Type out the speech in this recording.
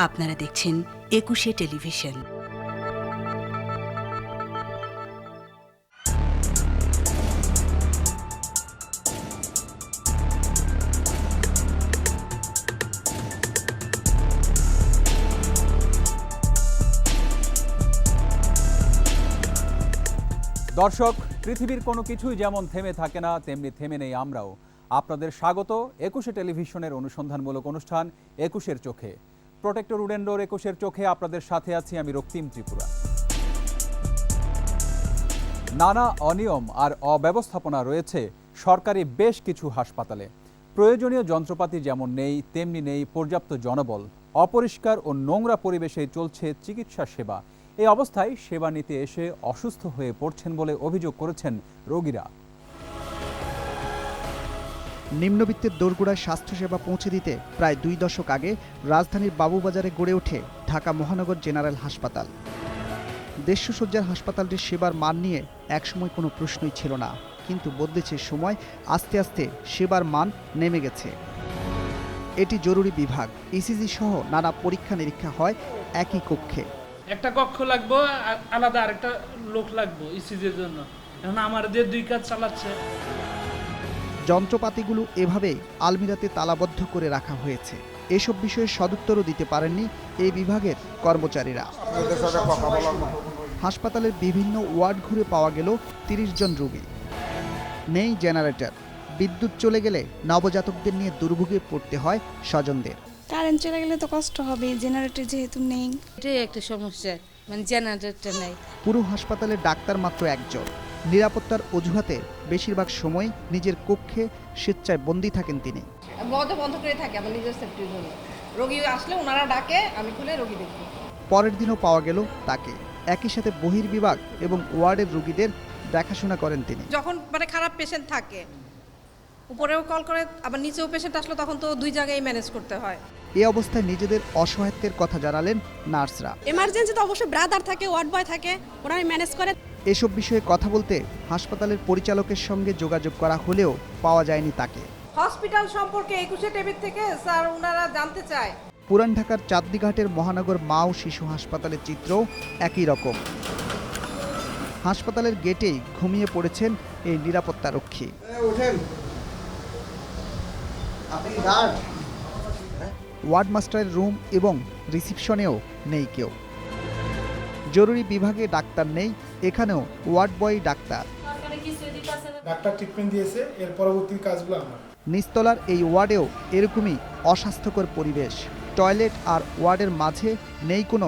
আপনারা দেখছেন একুশে টেলিভিশন। দর্শক, পৃথিবীর কোনো কিছুই যেমন থেমে থাকে না, তেমনি থেমে নেই আমরাও। আপনাদের স্বাগত একুশে টেলিভিশনের অনুসন্ধানমূলক অনুষ্ঠান একুশের চোখে। প্রোটেক্টর উডেন্ডোর একুশের চোখে আপনাদের সাথে আছি আমি রক্তিম ত্রিপুরা। নানা অনিয়ম আর অব্যবস্থাপনা রয়েছে সরকারি বেশ কিছু হাসপাতালে। প্রয়োজনীয় যন্ত্রপাতি যেমন নেই, তেমনি নেই পর্যাপ্ত জনবল। অপরিষ্কার ও নোংরা পরিবেশে চলছে চিকিৎসা সেবা। এই অবস্থায় সেবা নিতে এসে অসুস্থ হয়ে পড়ছেন বলে অভিযোগ করেছেন রোগীরা। নিম্নবিত্তের দোরগোড়ায় স্বাস্থ্যসেবা পৌঁছে দিতে প্রায় 2 দশক আগে রাজধানীর বাবুবাজারে গড়ে ওঠে ঢাকা মহানগর জেনারেল হাসপাতাল। 150 শয্যার হাসপাতালটির সেবার মান নিয়ে একসময় কোনো প্রশ্নই ছিল না, কিন্তু বদলেছে সময়। আস্তে আস্তে সেবার মান নেমে গেছে। এটি জরুরি বিভাগ, ইসিজি সহ নানা পরীক্ষা নিরীক্ষা হয় একই কক্ষে। একটা কক্ষ লাগবো, আলাদা আরেকটা লোক লাগবো ইসিজির জন্য। এখন আমার দিয়ে 2 কাজ চালাচ্ছে। যন্ত্রপাতিগুলো এভাবে আলমিরাতে তালাবদ্ধ করে রাখা হয়েছে। এসব বিষয়ে সদুত্তরও দিতে পারেননি এই বিভাগের কর্মচারীরা। হাসপাতালের বিভিন্ন ওয়ার্ড ঘুরে পাওয়া গেল 30 জন রোগী। নেই জেনারেটর, বিদ্যুৎ চলে গেলে নবজাতকদের নিয়ে দুর্ভোগে পড়তে হয় স্বজনদের। কারেন্ট চলে গেলে তো কষ্ট হবে, জেনারেটর যেহেতু নেই। এটাই একটা সমস্যা, মানে জেনারেটর নেই। পুরো হাসপাতালে ডাক্তার মাত্র একজন। নিরাপত্তার অজুহাতে বেশিরভাগ সময় নিজের কক্ষে স্বেচ্ছায় বন্দী থাকেন তিনি। বন্ধ করে থাকে আমার নিজের সেফটির জন্য। রোগী আসলে ওনারা ডাকে, আমি খুলে রোগী দেখি। পরের দিনও পাওয়া গেল তাকে। একই সাথে বহির্বিভাগ এবং ওয়ার্ডের রোগীদের দেখাশোনা করেন তিনি। যখন মানে খারাপ পেশেন্ট থাকে, উপরেও কল করে, আবার নিচেও পেশেন্ট আসলে তখন তো 2 জায়গায় ম্যানেজ করতে হয়। এই অবস্থায় নিজেদের অসহায়ত্বের কথা জানালেন নার্সরা। এমার্জেন্সিতে অবশ্যই ব্রাদার থাকে, ওয়ার্ড বয় থাকে, ওনারা ম্যানেজ করে। এসব বিষয়ে কথা বলতে হাসপাতালের পরিচালকের সঙ্গে যোগাযোগ করা হলেও পাওয়া যায়নি তাকে। হসপিটাল সম্পর্কে 21 টেবিল থেকে স্যার ওনারা জানতে চায়। পুরান ঢাকার চাঁদনীঘাটের মহানগর মা ও শিশু হাসপাতালের চিত্র একই রকম। হাসপাতালের গেটেই ঘুমিয়ে পড়েছেন এই নিরাপত্তারক্ষী। ওয়ার্ড মাস্টারের রুম এবং রিসিপশনেও নেই কেউ। জরুরি বিভাগে ডাক্তার নেই, এখানেও ward boy doctor. Doctor treatment দিয়েছে, এর পরবর্তী কাজগুলো আমার। নিচতলার এই ওয়ার্ডেও এরকমই অস্বাস্থ্যকর পরিবেশ। টয়লেট আর ওয়ার্ডের মাঝে নেই কোনো